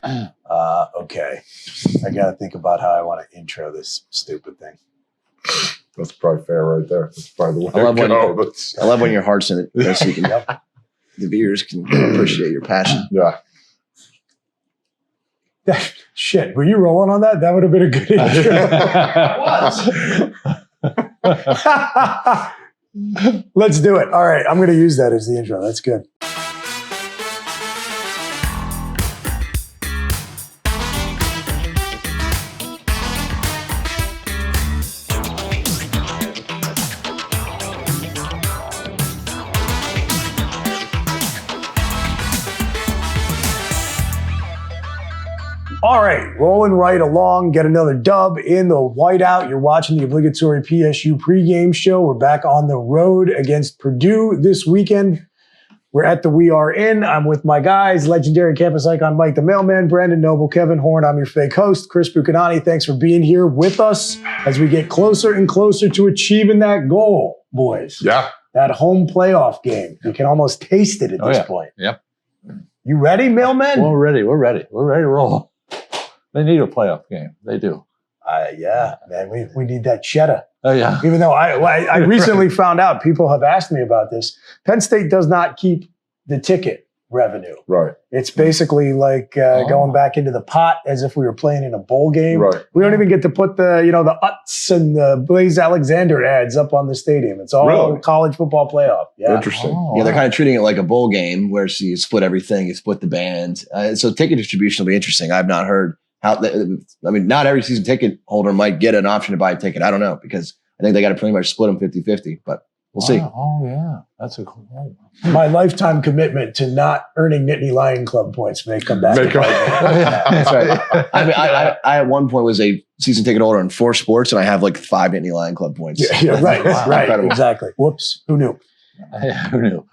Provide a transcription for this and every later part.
Okay. I got to think about how I want to intro this stupid thing. That's probably fair right there. That's probably the way I love, to I love when your heart's in it. So you can, the viewers can appreciate your passion. Yeah. Shit, were you rolling on that? That would have been a good intro. Let's do it. All right, I'm going to use that as the intro. That's good. All right, rolling right along, get another dub in the whiteout. You're watching the Obligatory PSU Pregame show. We're back on the road against Purdue this weekend. We're at the We Are In. I'm with my guys, legendary campus icon Mike the Mailman, Brandon Noble, Kevin Horn. I'm your fake host, Chris Buchanani. Thanks for being here with us as we get closer and closer to achieving that goal, boys. Yeah. That home playoff game. You can almost taste it at this point. Yep. You ready, Mailman? We're ready. We're ready to roll. They need a playoff game. They do. Yeah, man, we need that cheddar. Oh, yeah. Even though I recently found out, people have asked me about this. Penn State does not keep the ticket revenue. Right. It's basically like going back into the pot as if we were playing in a bowl game. Right. We don't even get to put the Utz and the Blaze Alexander ads up on the stadium. It's all college football playoff. Yeah. Interesting. Yeah, they're kind of treating it like a bowl game where you split everything, you split the band. So ticket distribution will be interesting. I've not heard not every season ticket holder might get an option to buy a ticket. I don't know, because I think they got to pretty much split them 50-50, but we'll see. Oh, yeah. That's a cool one. My lifetime commitment to not earning Nittany Lion Club points may come back. That's right. I at one point was a season ticket holder in 4 sports, and I have like 5 Nittany Lion Club points. Yeah, right. Incredible. Exactly. Whoops. Who knew? Who knew?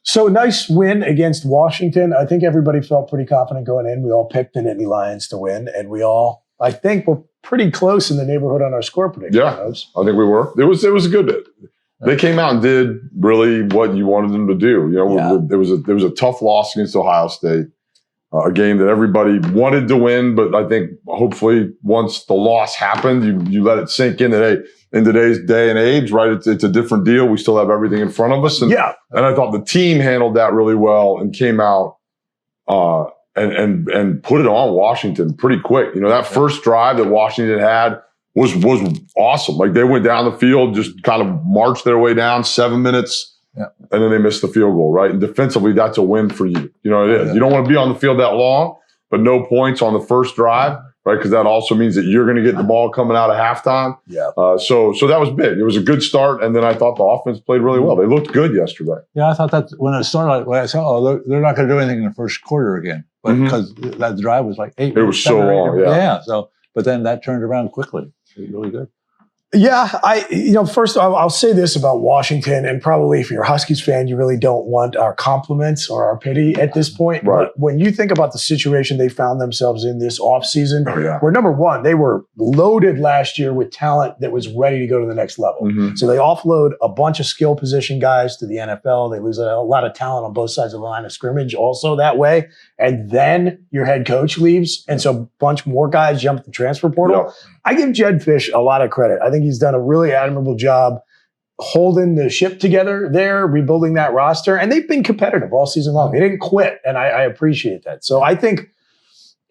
So nice win against Washington. I think everybody felt pretty confident going in. We all picked the Nittany Lions to win, and we all, I think, were pretty close in the neighborhood on our score prediction. Yeah, I think we were. It was a good bit. They came out and did really what you wanted them to do. You know, there was a tough loss against Ohio State, a game that everybody wanted to win, but I think hopefully once the loss happened, you let it sink in that, hey, in today's day and age, right? It's a different deal. We still have everything in front of us. And I thought the team handled that really well and came out and put it on Washington pretty quick. You know, that first drive that Washington had was awesome. Like, they went down the field, just kind of marched their way down 7 minutes, and then they missed the field goal, right? And defensively, that's a win for you. You know, it is. You don't want to be on the field that long, but no points on the first drive, right? Because that also means that you're going to get the ball coming out of halftime. Yeah. So that was big. It was a good start, and then I thought the offense played really well. They looked good yesterday. Yeah, I thought that when it started, I said, they're not going to do anything in the first quarter again, but because that drive was like 8 minutes. It was so long. Yeah. So, but then that turned around quickly. It was really good. Yeah, first I'll say this about Washington, and probably if you're a Huskies fan, you really don't want our compliments or our pity at this point. Right. But when you think about the situation they found themselves in this offseason, where number one, they were loaded last year with talent that was ready to go to the next level. So they offload a bunch of skill position guys to the NFL. They lose a lot of talent on both sides of the line of scrimmage also that way. And then your head coach leaves, and so a bunch more guys jump the transfer portal. I give Jed Fish a lot of credit. I think he's done a really admirable job holding the ship together there, rebuilding that roster, and they've been competitive all season long. They didn't quit, and I appreciate that. So I think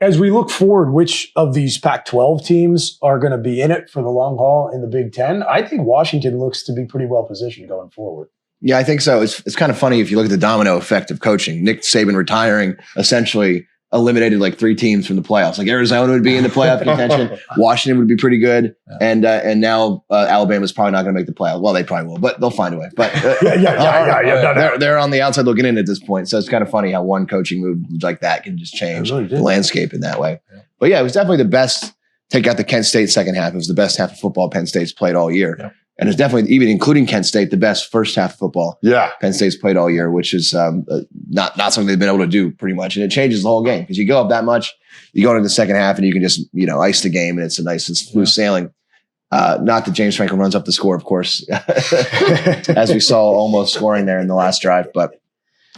as we look forward, which of these Pac-12 teams are going to be in it for the long haul in the Big Ten, I think Washington looks to be pretty well positioned going forward. Yeah, I think so. It's kind of funny if you look at the domino effect of coaching. Nick Saban retiring essentially eliminated like 3 teams from the playoffs. Like Arizona would be in the playoff contention. Washington would be pretty good. And now Alabama's probably not going to make the playoff. Well, they probably will, but they'll find a way. But they're on the outside looking in at this point. So it's kind of funny how one coaching move like that can just change the landscape in that way. Yeah. But yeah, it was definitely the best. Take out the Kent State second half. It was the best half of football Penn State's played all year. Yeah. And it's definitely, even including Kent State, the best first half of football Penn State's played all year, which is not something they've been able to do pretty much. And it changes the whole game because you go up that much, you go into the second half and you can just, ice the game, and it's a nice smooth sailing. Not that James Franklin runs up the score, of course, as we saw almost scoring there in the last drive, but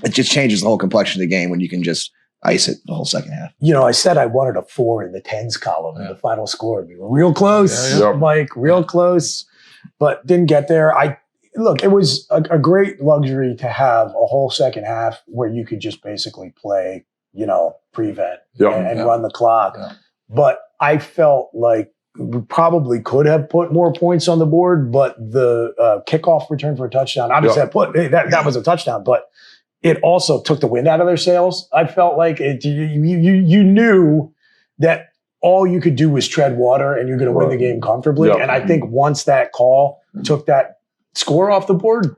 it just changes the whole complexion of the game when you can just ice it the whole second half. I said I wanted a 4 in the tens column in the final score. We were real close, Mike, real close, but didn't get there. Look, it was a great luxury to have a whole second half where you could just basically play, prevent and run the clock. Yeah. But I felt like we probably could have put more points on the board, but the kickoff return for a touchdown, obviously that was a touchdown, but it also took the wind out of their sails. I felt like you knew that all you could do was tread water and you're going to win the game comfortably. Yep. And I think once that call took that score off the board,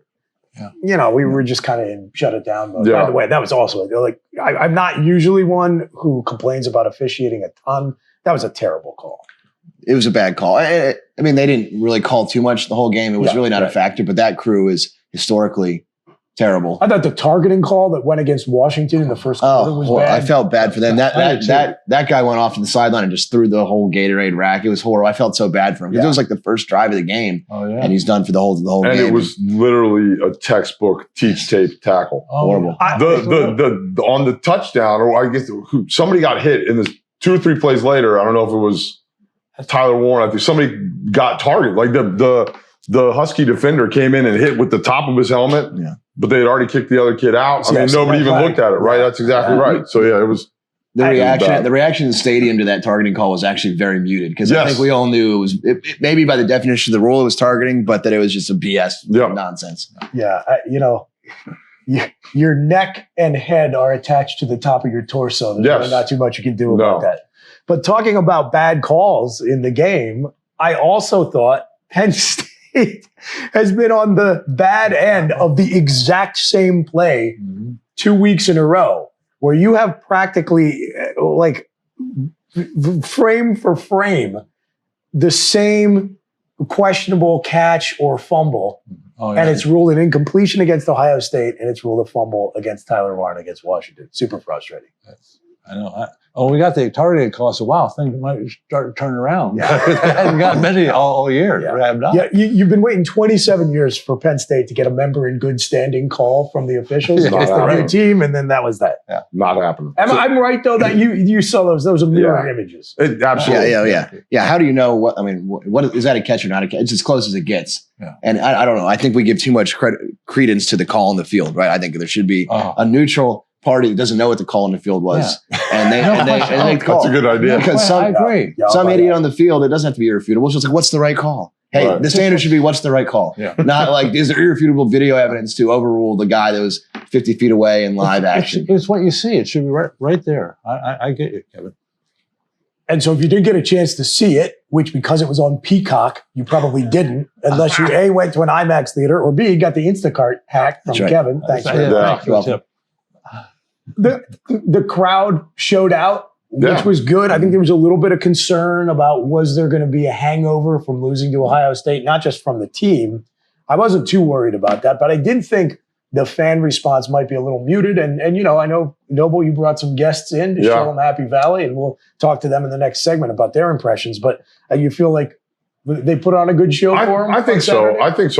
we were just kind of shut it down. But by the way, that was also like, I'm not usually one who complains about officiating a ton. That was a terrible call. It was a bad call. I mean, they didn't really call too much the whole game. It was really not a factor, but that crew is historically terrible. I thought the targeting call that went against Washington in the first quarter was bad. I felt bad for them. That guy went off to the sideline and just threw the whole Gatorade rack. It was horrible. I felt so bad for him because it was like the first drive of the game, and he's done for the whole game. And it was literally a textbook teach tape tackle. Horrible. On the touchdown, or I guess somebody got hit in this 2 or 3 plays later. I don't know if it was Tyler Warren. I think somebody got targeted. Like the Husky defender came in and hit with the top of his helmet. Yeah. But they had already kicked the other kid out. I mean, nobody even looked at it, right? That's exactly right. So, it was. The reaction in the stadium to that targeting call was actually very muted because I think we all knew it was maybe by the definition of the rule it was targeting, but that it was just a BS nonsense. Yeah. Your neck and head are attached to the top of your torso. There's really not too much you can do about that. But talking about bad calls in the game, I also thought Penn State has been on the bad end of the exact same play 2 weeks in a row, where you have practically like frame for frame the same questionable catch or fumble. And it's ruled an incompletion against Ohio State, and it's ruled a fumble against Tyler Warren against Washington. Super frustrating. I know. We got the targeting call. So, wow, things might start to turn around. Yeah. Hadn't gotten many all year. You've been waiting 27 years for Penn State to get a member in good standing call from the officials against the new team, and then that was that. Yeah, not happening. I'm right, though, that you saw those. Those are mirror images. Absolutely. Yeah. How do you know what? I mean, what is that a catch or not a catch? It's as close as it gets. Yeah. And I don't know. I think we give too much credence to the call in the field, right? I think there should be a neutral party that doesn't know what the call in the field was, and they call. That's a good idea. Because I agree. Some idiot on the field, it doesn't have to be irrefutable. It's just like, what's the right call? Hey, the standard should be what's the right call, not like is there irrefutable video evidence to overrule the guy that was 50 feet away in live action. It's what you see. It should be right there. I get you, Kevin. And so if you did get a chance to see it, which because it was on Peacock, you probably didn't, unless you A, went to an IMAX theater, or B, got the Instacart hack from Kevin. Thanks for that. The crowd showed out, which was good. I think there was a little bit of concern about was there going to be a hangover from losing to Ohio State, not just from the team. I wasn't too worried about that, but I did think the fan response might be a little muted. And I know, Noble, you brought some guests in to show them Happy Valley, and we'll talk to them in the next segment about their impressions. But you feel like they put on a good show for them? I think so. I think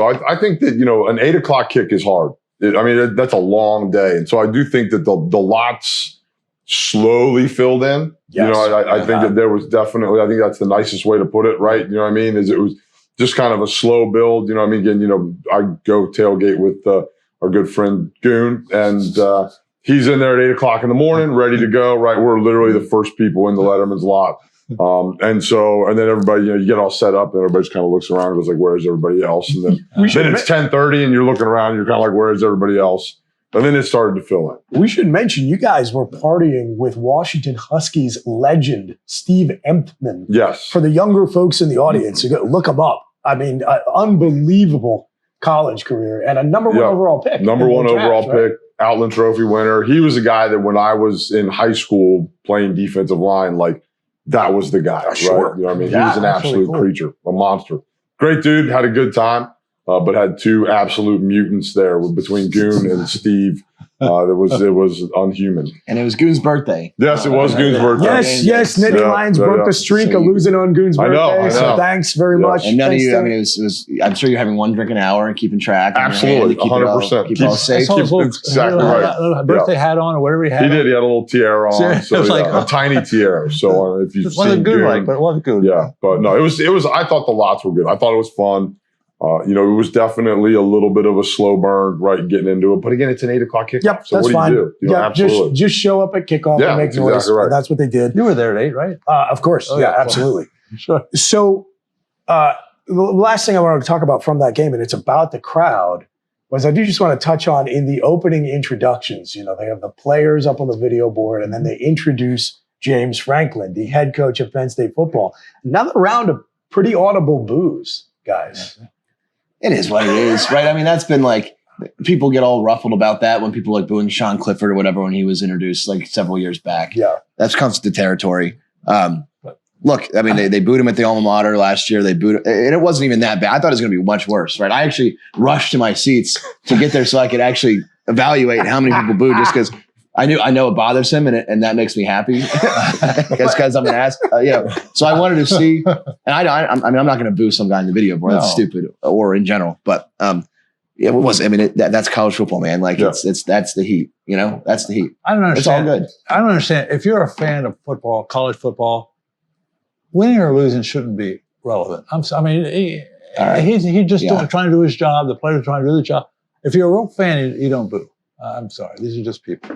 that, an 8 o'clock kick is hard. That's a long day. And so I do think that the lots slowly filled in. Yes. I think that there was definitely, I think that's the nicest way to put it, right? You know what I mean? Is it was just kind of a slow build. You know what I mean? Again, I go tailgate with our good friend Goon, and he's in there at 8 o'clock in the morning, ready to go, right? We're literally the first people in the Letterman's lot. And then everybody, you get all set up, and everybody just kind of looks around and goes like, where's everybody else? And then it's 10:30 and you're looking around and you're kind of like, where's everybody else? And then it started to fill in. We should mention you guys were partying with Washington Huskies legend Steve Empman. Yes. For the younger folks in the audience, look him up. I mean, unbelievable college career and a number one overall pick. Number one overall pick, Outland Trophy winner. He was a guy that when I was in high school playing defensive line, like, that was the guy, right? You know what I mean? He was an absolute creature, a monster. Great dude, had a good time. but had two absolute mutants there between Goon and Steve. It was unhuman. And it was Goon's birthday. Yes, it was Goon's birthday. Yes. Nittany Lions broke the streak of losing on Goon's birthday. I know. So thanks very much. And none of you, I mean, it was, I'm sure you're having one drink an hour and keeping track. Absolutely, 100%. Keep it all safe. Exactly right. A birthday hat on or whatever he had. He did. He had a little tiara on. So, it was like a tiny tiara. So if you've seen wasn't good, Goon, but it wasn't good. Yeah, but no, it was. I thought the lots were good. I thought it was fun. It was definitely a little bit of a slow burn, right, getting into it. But again, it's an 8 o'clock kickoff. Yep, so that's what fine. do you do? Absolutely. Just show up at kickoff and make noise. Exactly right. That's what they did. You were there at 8, right? Of course. Oh, yeah, absolutely. Sure. So the last thing I wanted to talk about from that game, and it's about the crowd, was I do just want to touch on in the opening introductions, they have the players up on the video board, and then they introduce James Franklin, the head coach of Penn State football. Another round of pretty audible boos, guys. It is what it is, right? I mean, that's been like, people get all ruffled about that when people like booing Sean Clifford or whatever when he was introduced like several years back. Yeah. That's constant territory. Look, I mean, they booed him at the alma mater last year. They booed, and it wasn't even that bad. I thought it was going to be much worse, right? I actually rushed to my seats to get there so I could actually evaluate how many people booed, just because I know it bothers him, and that makes me happy because I'm an ass. So I wanted to see, and I'm not going to boo some guy in the video board. That's stupid, or in general. But it was. I mean, that's college football, man. Like that's the heat. That's the heat. I don't understand. It's all good. I don't understand. If you're a fan of football, college football, winning or losing shouldn't be relevant. He's just trying to do his job. The players are trying to do the job. If you're a real fan, you don't boo. I'm sorry. These are just people.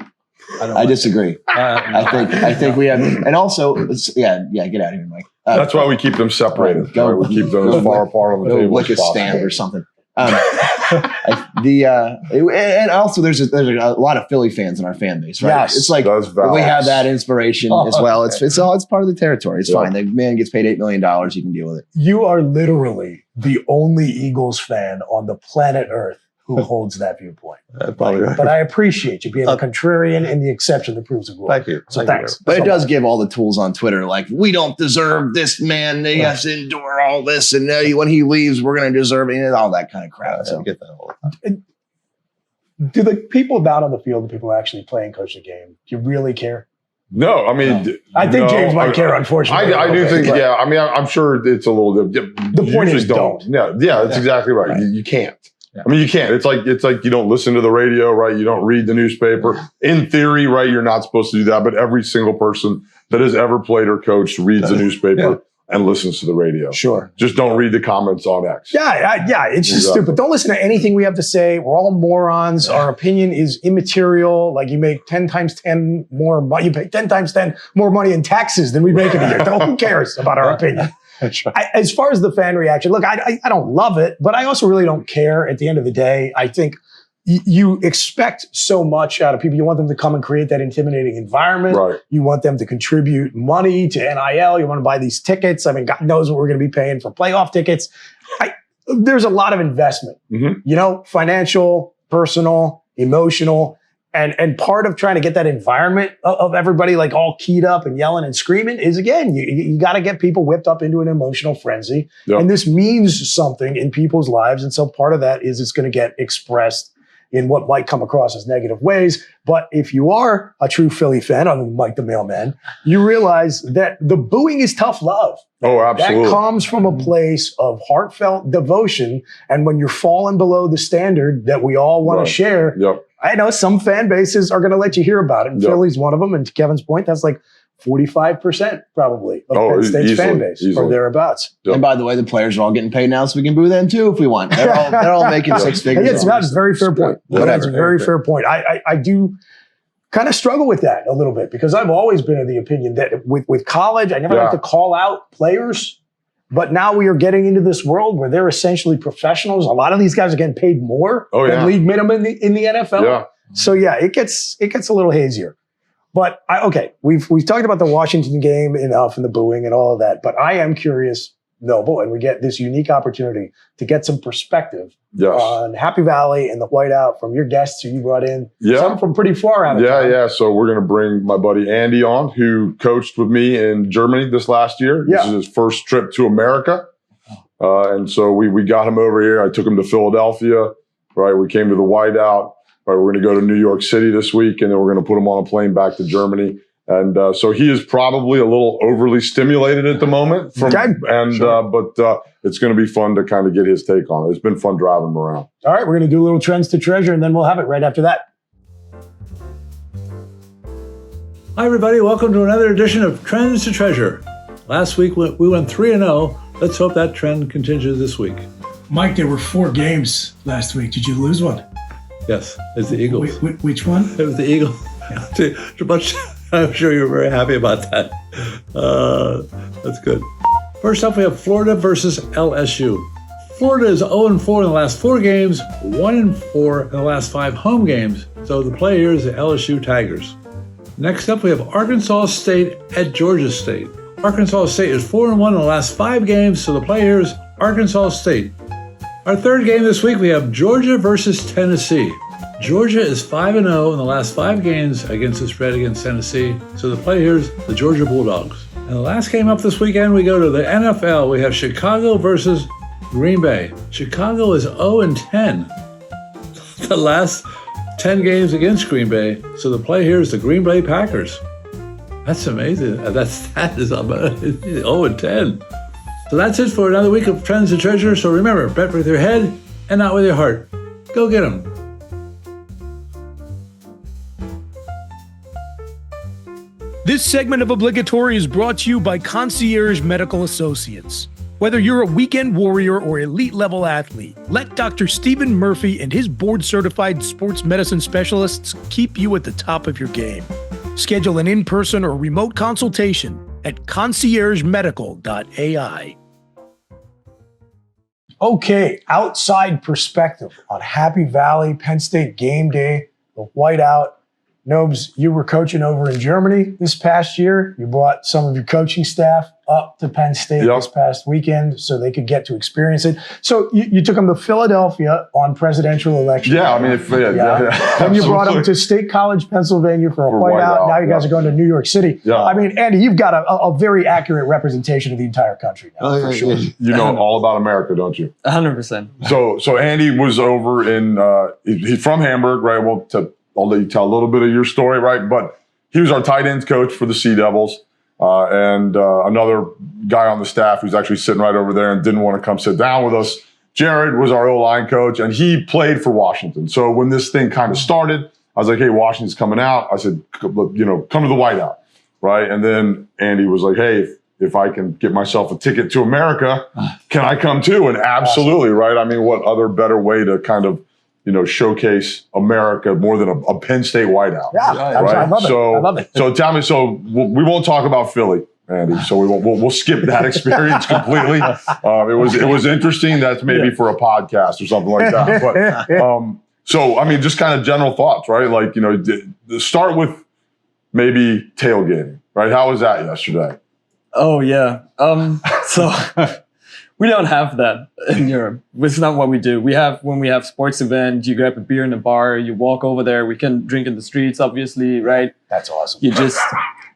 I disagree. I think we have, and also, get out of here, Mike. That's why we keep them separated. We keep them as far apart on the table. Lick a stamp or something. And also, there's a lot of Philly fans in our fan base, right? Yes, it's like we have that inspiration as well. It's part of the territory. It's fine. The man gets paid $8 million. You can deal with it. You are literally the only Eagles fan on the planet Earth who holds that viewpoint. Probably right. But I appreciate you being a contrarian and the exception that proves the rule. Thank you. So thanks. But it does give all the tools on Twitter, like, we don't deserve this man. He has to endure all this. And when he leaves, we're going to deserve it. And all that kind of crap. So get that all the time. Do the people down on the field, the people who actually play and coach the game, do you really care? No, I mean, I think James might care, unfortunately. I do think, I mean, I'm sure it's a little. The point is don't. Yeah, that's exactly right. You can't. Yeah. I mean, you can't. It's like you don't listen to the radio, right? You don't read the newspaper. In theory, right, you're not supposed to do that. But every single person that has ever played or coached reads the newspaper and listens to the radio. Sure. Just don't read the comments on X. Yeah. It's just stupid. Don't listen to anything we have to say. We're all morons. Our opinion is immaterial. Like, you make 10 times 10 more money. You pay 10 times 10 more money in taxes than we make in a year. Who cares about our opinion? That's right. As far as the fan reaction, look, I don't love it, but I also really don't care at the end of the day. I think you expect so much out of people. You want them to come and create that intimidating environment. Right. You want them to contribute money to NIL. You want to buy these tickets. I mean, God knows what we're going to be paying for playoff tickets. There's a lot of investment, financial, personal, emotional. And part of trying to get that environment of everybody like all keyed up and yelling and screaming is, again, you got to get people whipped up into an emotional frenzy. Yep. And this means something in people's lives. And so part of that is it's going to get expressed in what might come across as negative ways. But if you are a true Philly fan, other than Mike the Mailman, you realize that the booing is tough love. Oh, absolutely. That comes from a place of heartfelt devotion. And when you're falling below the standard that we all want to share, I know some fan bases are going to let you hear about it. And Philly's one of them. And to Kevin's point, that's like 45% probably of Penn State's fan base or thereabouts. And by the way, the players are all getting paid now, so we can boo them too if we want. They're all making 6 figures. That's a very fair point. That's a very fair point. I do kind of struggle with that a little bit because I've always been of the opinion that with college, I never like to call out players. But now we are getting into this world where they're essentially professionals. A lot of these guys are getting paid more than league minimum in the NFL. Yeah. So it gets a little hazier. But we've talked about the Washington game enough and the booing and all of that. But I am curious, Noble, and we get this unique opportunity to get some perspective on Happy Valley and the whiteout from your guests who you brought in. Yeah. Some from pretty far out of town. Yeah. So we're going to bring my buddy Andy on, who coached with me in Germany this last year. This is his first trip to America. And so we got him over here. I took him to Philadelphia, right? We came to the whiteout. Right, we're going to go to New York City this week, and then we're going to put him on a plane back to Germany. And so he is probably a little overly stimulated at the moment. But it's going to be fun to kind of get his take on it. It's been fun driving him around. All right, we're going to do a little trends to treasure, and then we'll have it right after that. Hi, everybody. Welcome to another edition of Trends to Treasure. Last week, we went 3-0. Let's hope that trend continues this week. Mike, there were 4 games last week. Did you lose one? Yes, it's the Eagles. Which one? It was the Eagles. Yeah. I'm sure you're very happy about that. That's good. First up, we have Florida versus LSU. Florida is 0-4 in the last 4 games, 1-4 in the last 5 home games. So the play here is the LSU Tigers. Next up, we have Arkansas State at Georgia State. Arkansas State is 4-1 in the last 5 games, so the play here is Arkansas State. Our third game this week, we have Georgia versus Tennessee. Georgia is 5-0 in the last 5 games against the spread against Tennessee, so the play here is the Georgia Bulldogs. And the last game up this weekend, we go to the NFL. We have Chicago versus Green Bay. Chicago is 0-10 the last 10 games against Green Bay, so the play here is the Green Bay Packers. That's amazing. That is 0-10. So that's it for another week of Trends to Treasure. So remember, bet with your head and not with your heart. Go get them. This segment of Obligatory is brought to you by Concierge Medical Associates. Whether you're a weekend warrior or elite level athlete, let Dr. Stephen Murphy and his board-certified sports medicine specialists keep you at the top of your game. Schedule an in-person or remote consultation at conciergemedical.ai. Okay, outside perspective on Happy Valley, Penn State game day, the whiteout. Nobes, you were coaching over in Germany this past year. You brought some of your coaching staff up to Penn State this past weekend so they could get to experience it. So you took them to Philadelphia on presidential election. Yeah, I mean, Then you brought them to State College, Pennsylvania for a whiteout. Now you guys are going to New York City. Yeah. I mean, Andy, you've got a very accurate representation of the entire country now, for sure. You know all about America, don't you? 100%. So Andy was over in, he's from Hamburg, right? Well, I'll let you tell a little bit of your story, right? But he was our tight ends coach for the Sea Devils. And another guy on the staff who's actually sitting right over there and didn't want to come sit down with us. Jared was our O-line coach, and he played for Washington. So when this thing kind of started, I was like, hey, Washington's coming out. I said, come to the whiteout, right? And then Andy was like, hey, if I can get myself a ticket to America, can I come too? And absolutely, right? I mean, what other better way to kind of showcase America more than a Penn State whiteout. Yeah, right? I love it. So tell me, we won't talk about Philly, Andy. So we'll skip that experience completely. It was interesting. That's maybe for a podcast or something like that. But so I mean, just kind of general thoughts, right? Like start with maybe tailgating, right? How was that yesterday? Oh yeah. So. We don't have that in Europe. It's not what we do. When we have sports events, you grab a beer in a bar, you walk over there. We can drink in the streets, obviously, right? That's awesome. You just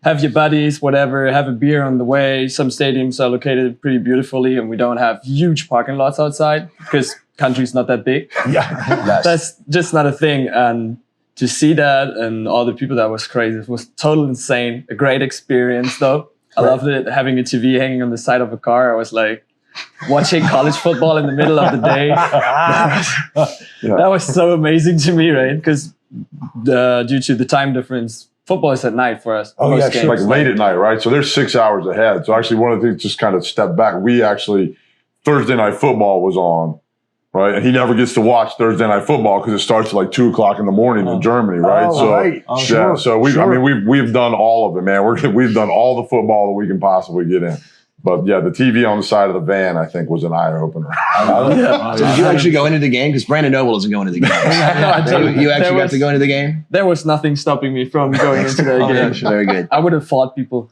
have your buddies, whatever, have a beer on the way. Some stadiums are located pretty beautifully, and we don't have huge parking lots outside because country's not that big. Yeah, that's just not a thing. And to see that and all the people, that was crazy. It was totally insane. A great experience, though. I loved it. Having a TV hanging on the side of a car, I was like, watching college football in the middle of the day. That was so amazing to me, right? Because due to the time difference, football is at night for us. Oh, yeah, sure. Like late at night, right? So they're 6 hours ahead. So actually, one of the things, just kind of step back, Thursday night football was on, right? And he never gets to watch Thursday night football because it starts at like 2 o'clock in the morning in Germany, right? Sure. So we've done all of it, man. We've done all the football that we can possibly get in. But yeah, the TV on the side of the van, I think, was an eye opener. So did you actually go into the game? Because Brandon Noble doesn't go into the game. You actually got to go into the game? There was nothing stopping me from going into the game. Very good. I would have fought people.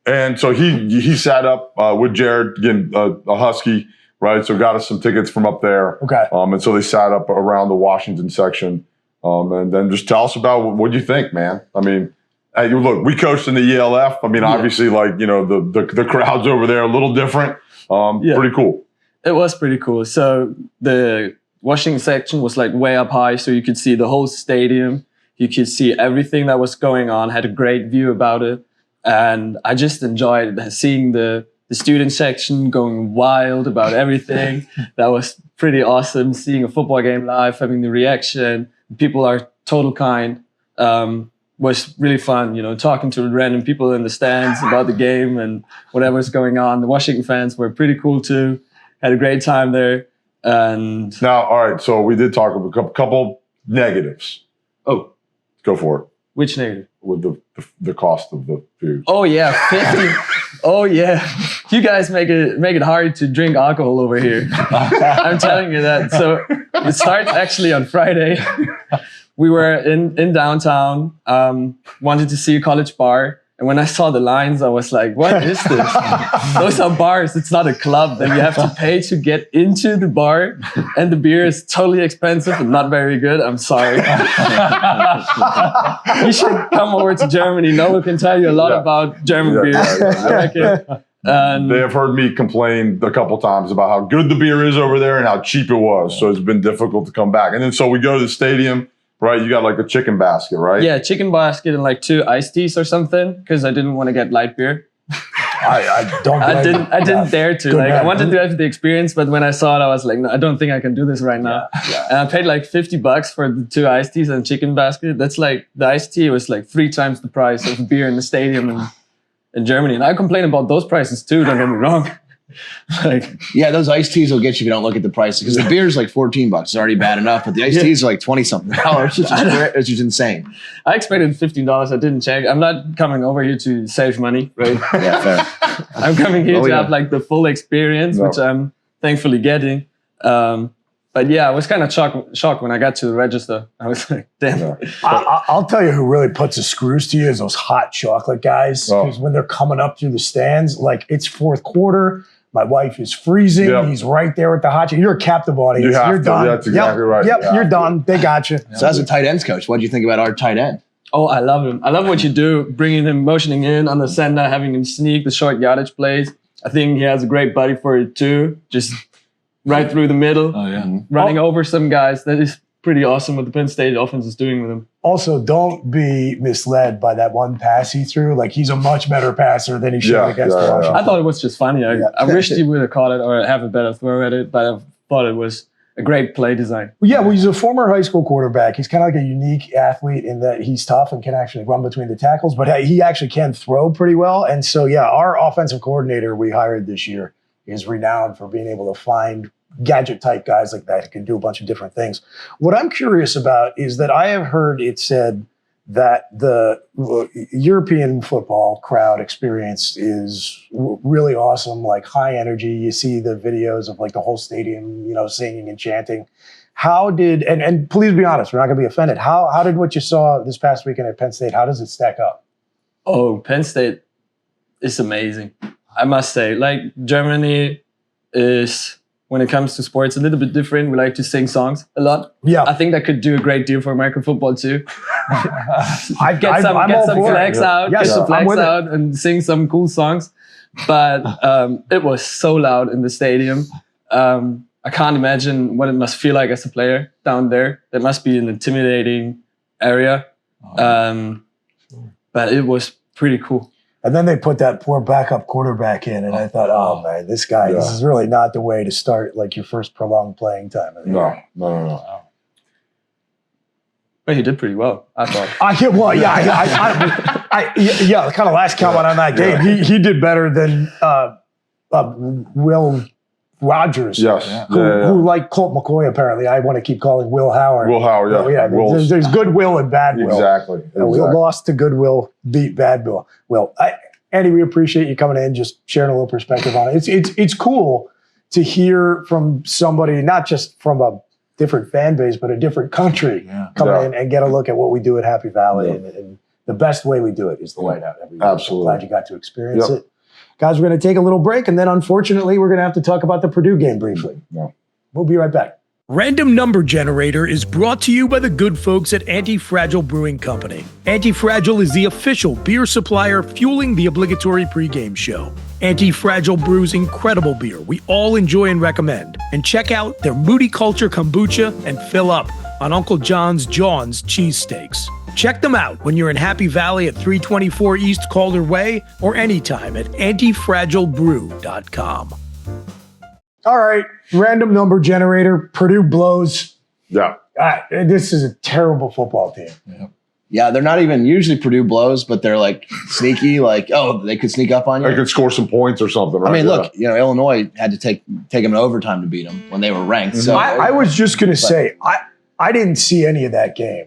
And so he sat up with Jared, again, a Husky, right? So got us some tickets from up there. Okay. And so they sat up around the Washington section. And then just tell us about what you think, man. I mean, look, we coached in the ELF. I mean, obviously, like, the crowds over there are a little different. Pretty cool. It was pretty cool. So the washing section was like way up high, so you could see the whole stadium. You could see everything that was going on, had a great view about it. And I just enjoyed seeing the student section going wild about everything. That was pretty awesome. Seeing a football game live, having the reaction. People are total kind. Was really fun, talking to random people in the stands about the game and whatever's going on. The Washington fans were pretty cool too. Had a great time there. And now, all right, so we did talk about a couple negatives. Oh. Go for it. Which negative? With the cost of the food. Oh yeah, 50. Oh yeah. You guys make it hard to drink alcohol over here. I'm telling you that. So it starts actually on Friday. We were in downtown, wanted to see a college bar. And when I saw the lines, I was like, what is this? Those are bars. It's not a club. Then you have to pay to get into the bar. And the beer is totally expensive and not very good. I'm sorry. You should come over to Germany. Noah can tell you a lot about German beer. I reckon. They have heard me complain a couple times about how good the beer is over there and how cheap it was. So it's been difficult to come back. And then so we go to the stadium. Right, you got like a chicken basket, right? Yeah, chicken basket and like 2 iced teas or something because I didn't want to get light beer. I didn't dare to. Like, I wanted to have the experience, but when I saw it, I was like, no, I don't think I can do this right now. Yeah. And I paid like $50 for the 2 iced teas and chicken basket. That's like the iced tea was like 3 times the price of beer in the stadium in Germany. And I complain about those prices too. Don't get me wrong. Those iced teas will get you if you don't look at the price because the beer's like $14. It's already bad enough, but the iced teas are like $20-something. It's just insane. I expected $15. I didn't check. I'm not coming over here to save money, right? Yeah, fair. I'm coming here to have like the full experience, which I'm thankfully getting. But yeah, I was kind of shocked when I got to the register. I was like, damn. Yeah. I'll tell you who really puts the screws to you is those hot chocolate guys. Because when they're coming up through the stands, like it's fourth quarter. My wife is freezing. Yep. He's right there with the hot chocolate. You're a captive audience. You're done. That's exactly right. Yep, you're done. They got you. So as a tight ends coach, what do you think about our tight end? Oh, I love him. I love what you do, bringing him, motioning in on the center, having him sneak the short yardage plays. I think he has a great body for it too. Just right through the middle, running over some guys. That is pretty awesome what the Penn State offense is doing with him. Also, don't be misled by that one pass he threw. Like, he's a much better passer than he showed against Washington. I thought it was just funny. I wished he would have caught it or have a better throw at it, but I thought it was a great play design. Well, he's a former high school quarterback. He's kind of like a unique athlete in that he's tough and can actually run between the tackles, but he actually can throw pretty well. And so, our offensive coordinator we hired this year is renowned for being able to find gadget type guys like that who can do a bunch of different things. What I'm curious about is that I have heard it said that the European football crowd experience is really awesome, like high energy. You see the videos of like the whole stadium, singing and chanting. How did, and please be honest, we're not going to be offended. How did what you saw this past weekend at Penn State, how does it stack up? Oh, Penn State is amazing. I must say, like Germany is, when it comes to sports, a little bit different. We like to sing songs a lot. Yeah. I think that could do a great deal for American football too. Get some flags out, and sing some cool songs. But it was so loud in the stadium. I can't imagine what it must feel like as a player down there. That must be an intimidating area. But it was pretty cool. And then they put that poor backup quarterback in, and I thought, oh man, this is really not the way to start like your first prolonged playing time. No. But he did pretty well, I thought. Kind of last comment on that game. He did better than Will Rogers, who like Colt McCoy, apparently. I want to keep calling Will Howard. Will Howard, there's goodwill and bad will. Exactly. We lost to goodwill, beat bad will. Well, Andy, we appreciate you coming in, just sharing a little perspective on it. It's cool to hear from somebody, not just from a different fan base, but a different country coming in and get a look at what we do at Happy Valley. And the best way we do it is the whiteout every week. Absolutely. I'm glad you got to experience it. Guys, we're going to take a little break, and then unfortunately, we're going to have to talk about the Purdue game briefly. We'll be right back. Random Number Generator is brought to you by the good folks at Anti-Fragile Brewing Company. Anti-Fragile is the official beer supplier fueling the obligatory pregame show. Anti-Fragile brews incredible beer we all enjoy and recommend. And check out their Moody Culture Kombucha and fill up on Uncle John's cheesesteaks. Check them out when you're in Happy Valley at 324 East Calder Way or anytime at antifragilebrew.com. All right, random number generator. Purdue blows. Yeah. This is a terrible football team. Yeah, they're not even usually Purdue blows, but they're like sneaky, like, oh, they could sneak up on you. They could score some points or something, right? I mean, look, Illinois had to take them in overtime to beat them when they were ranked. So I was just going to say, I didn't see any of that game.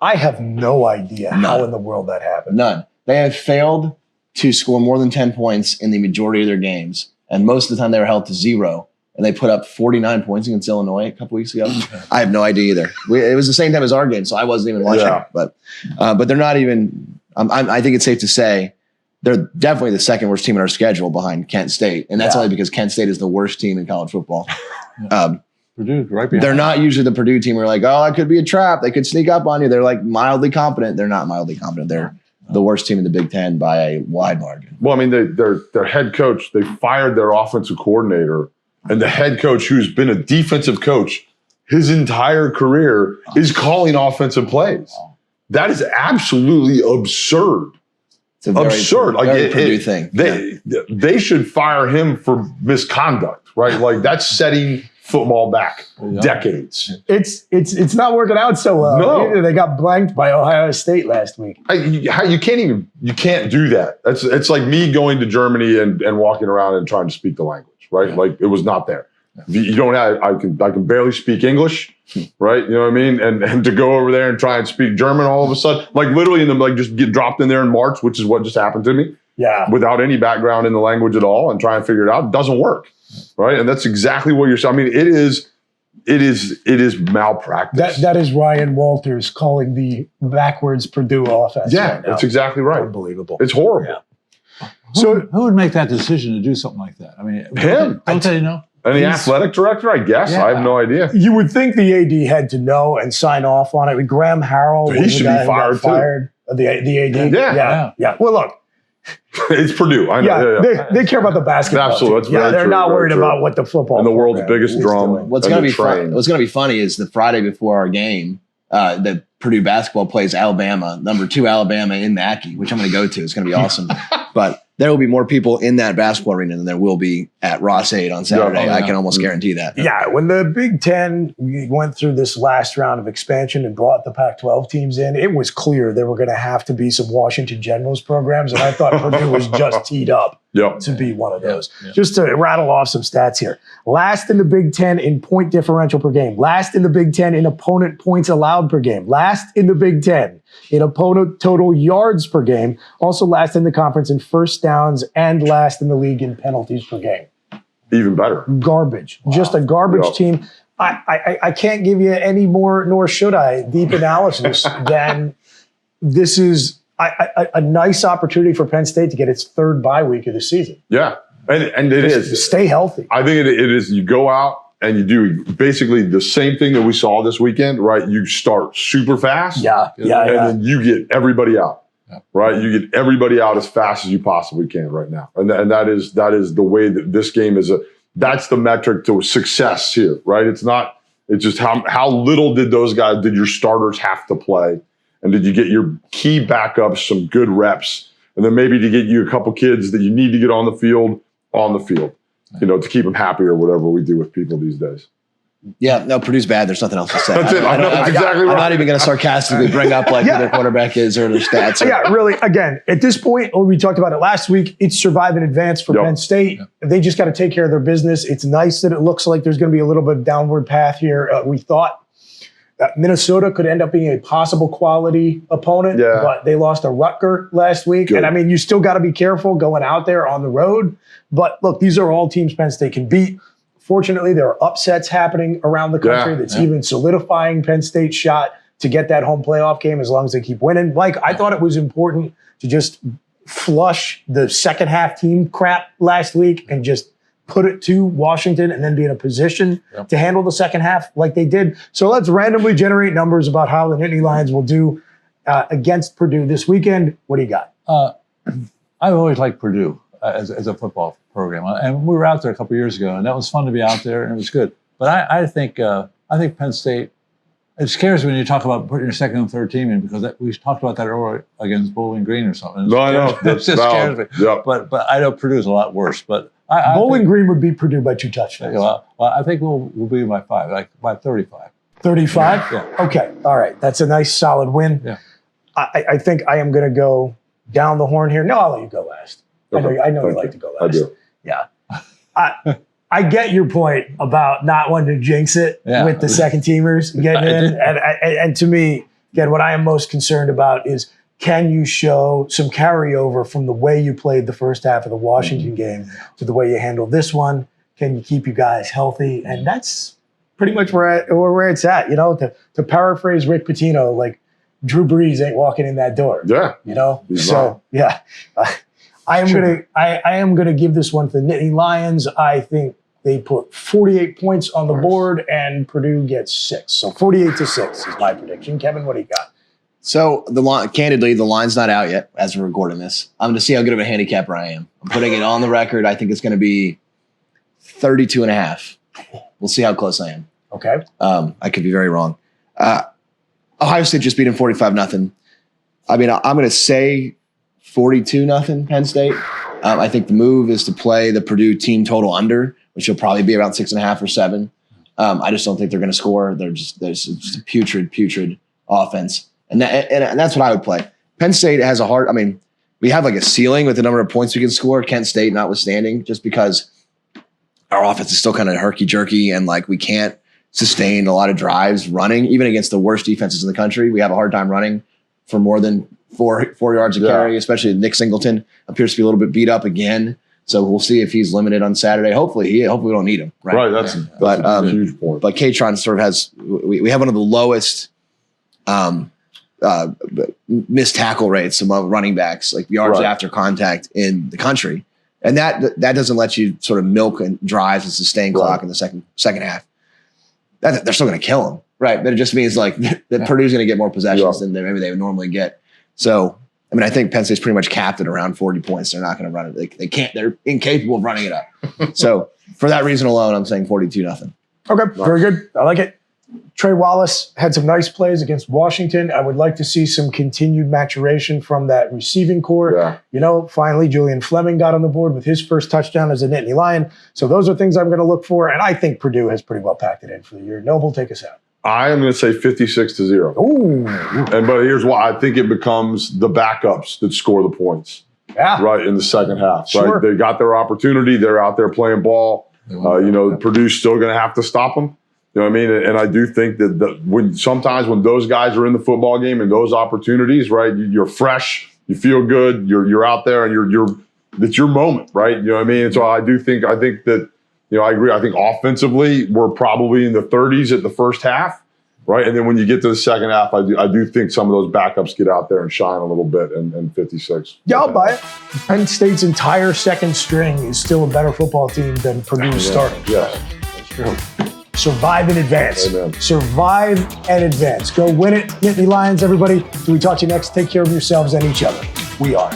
I have no idea how in the world that happened. None. They have failed to score more than 10 points in the majority of their games, and most of the time they were held to 0. And they put up 49 points against Illinois a couple weeks ago. I have no idea either. It was the same time as our game, so I wasn't even watching. Yeah. But they're not even. I think it's safe to say they're definitely the second worst team in our schedule behind Kent State, and that's only because Kent State is the worst team in college football. Purdue's right behind. They're not usually the Purdue team where you're like, oh, it could be a trap. They could sneak up on you. They're like mildly competent. They're not mildly competent. They're the worst team in the Big Ten by a wide margin. Well, I mean, their head coach, they fired their offensive coordinator. And the head coach, who's been a defensive coach his entire career, is calling offensive plays. That is absolutely absurd. It's a very absurd. Very Purdue thing. They should fire him for misconduct, right? Like that's setting football back decades. It's not working out so well. No. They got blanked by Ohio State last week. You can't do that. It's like me going to Germany and walking around and trying to speak the language. Right, like it was not there. You don't have. I can barely speak English, right? You know what I mean? And to go over there and try and speak German all of a sudden, like literally, just get dropped in there in March, which is what just happened to me. Yeah, without any background in the language at all, and try and figure it out, doesn't work, right? And that's exactly what you're saying. I mean, it is malpractice. That is Ryan Walters calling the backwards Purdue offense. Yeah, that's exactly right. Unbelievable. It's horrible. Yeah. So who would make that decision to do something like that? I mean, him. Don't they know? And the athletic director, I guess. Yeah. I have no idea. You would think the AD had to know and sign off on it. Graham Harrell, he should be fired too. The AD. Yeah. Well, look, it's Purdue. I know. Yeah. They care about the basketball. Absolutely. Team. They're not worried about what the football. And the world's biggest drum. What's going to be funny is the Friday before our game, the Purdue basketball plays Alabama, number 2 Alabama in Mackey, which I'm going to go to. It's going to be awesome. But there will be more people in that basketball arena than there will be at Ross 8 on Saturday. I can almost guarantee that. Yeah, when the Big Ten went through this last round of expansion and brought the Pac-12 teams in, it was clear there were going to have to be some Washington Generals programs, and I thought Purdue was just teed up to be one of those. Just to rattle off some stats here. Last in the Big Ten in point differential per game. Last in the Big Ten in opponent points allowed per game. Last in the Big Ten in opponent total yards per game. Also last in the conference in first downs and last in the league in penalties per game. Even better. Garbage. Wow. Just a garbage team. I can't give you any more, nor should I, deep analysis than this is a nice opportunity for Penn State to get its 3rd bye week of the season. Yeah, and it is. Stay healthy. I think it is. You go out and you do basically the same thing that we saw this weekend, right? You start super fast. And then you get everybody out. Right, you get everybody out as fast as you possibly can right now, and that is the way that this game is. That's the metric to success here, right? It's just how little did your starters have to play, and did you get your key backups some good reps, and then maybe to get you a couple kids that you need to get on the field, to keep them happy or whatever we do with people these days. Yeah, no, Purdue's bad. There's nothing else to say. That's it. That's exactly right. I'm not even going to sarcastically bring up who their quarterback is or their stats. Yeah, really. Again, at this point, we talked about it last week. It's survive and advance for Penn State. They just got to take care of their business. It's nice that it looks like there's going to be a little bit of downward path here. We thought Minnesota could end up being a possible quality opponent, but they lost to Rutgers last week. Good. And I mean, you still got to be careful going out there on the road. But look, these are all teams Penn State can beat. Fortunately, there are upsets happening around the country that's even solidifying Penn State's shot to get that home playoff game as long as they keep winning. Mike, I thought it was important to just flush the second half team crap last week and just put it to Washington and then be in a position to handle the second half like they did. So let's randomly generate numbers about how the Nittany Lions will do against Purdue this weekend. What do you got? I've always liked Purdue as a football program, and we were out there a couple of years ago, and that was fun to be out there, and it was good. But I think Penn State. It scares me when you talk about putting your second and third team in, because we talked about that earlier against Bowling Green or something. No, I know. It just scares me. Yep. But I know Purdue's a lot worse. But Bowling Green would beat Purdue by 2 touchdowns. Well, I think we'll be by 5, like by 35. 35? Yeah. Okay. All right. That's a nice solid win. Yeah. I think I am going to go down the horn here. No, I'll let you go last. Okay. I know you like to go last. I do. Yeah. I get your point about not wanting to jinx it with the second teamers getting in. And to me, again, what I am most concerned about is, can you show some carryover from the way you played the first half of the Washington game to the way you handled this one? Can you keep you guys healthy? And that's pretty much where it's at. You know, to paraphrase Rick Pitino, like, Drew Brees ain't walking in that door. Yeah. You know? He's so, yeah. I am gonna give this one to the Nittany Lions. I think they put 48 points on the board and Purdue gets 6. So 48-6 is my prediction. Kevin, what do you got? So candidly, the line's not out yet as we're recording this. I'm going to see how good of a handicapper I am. I'm putting it on the record. I think it's going to be 32.5. We'll see how close I am. Okay. I could be very wrong. Ohio State just beat them 45-0. I mean, I'm going to say 42-0 Penn State. I think the move is to play the Purdue team total under, which will probably be around 6.5 or 7. I just don't think they're going to score. There's just a putrid offense. And that's what I would play. Penn State has a hard, I mean, we have like a ceiling with the number of points we can score, Kent State notwithstanding, just because our offense is still kind of herky-jerky and like we can't sustain a lot of drives running, even against the worst defenses in the country. We have a hard time running for more than four yards of carry, especially Nick Singleton appears to be a little bit beat up again. So we'll see if he's limited on Saturday. Hopefully we don't need him. Right. That's a huge point. But K-Tron sort of has, we have one of the lowest missed tackle rates among running backs, like yards after contact in the country. And that doesn't let you sort of milk and drives and sustain clock in the second half. They're still going to kill them. Right. But it just means like that Purdue's going to get more possessions than maybe they would normally get. So, I mean, I think Penn State's pretty much capped at around 40 points. They're not going to run it. They can't. They're incapable of running it up. So, for that reason alone, I'm saying 42-0. Okay, very good. I like it. Trey Wallace had some nice plays against Washington. I would like to see some continued maturation from that receiving core. Yeah. You know, finally, Julian Fleming got on the board with his first touchdown as a Nittany Lion. So those are things I'm going to look for. And I think Purdue has pretty well packed it in for the year. Noble, take us out. I am going to say 56-0. Ooh. But here's why. I think it becomes the backups that score the points. Yeah. Right, in the second half. Sure. Right? They got their opportunity. They're out there playing ball. Purdue's still going to have to stop them. You know what I mean? And I do think that when those guys are in the football game and those opportunities, right, you're fresh, you feel good, you're out there, and it's your moment, right? You know what I mean? And so I think that, I agree. I think offensively, we're probably in the 30s at the first half, right? And then when you get to the second half, I do think some of those backups get out there and shine a little bit, and 56. Yeah, I'll buy it. Penn State's entire second string is still a better football team than Purdue's starting. Yes, that's true. Survive and advance. Amen. Survive and advance. Go win it, Nittany Lions, everybody. Till we talk to you next, take care of yourselves and each other. We are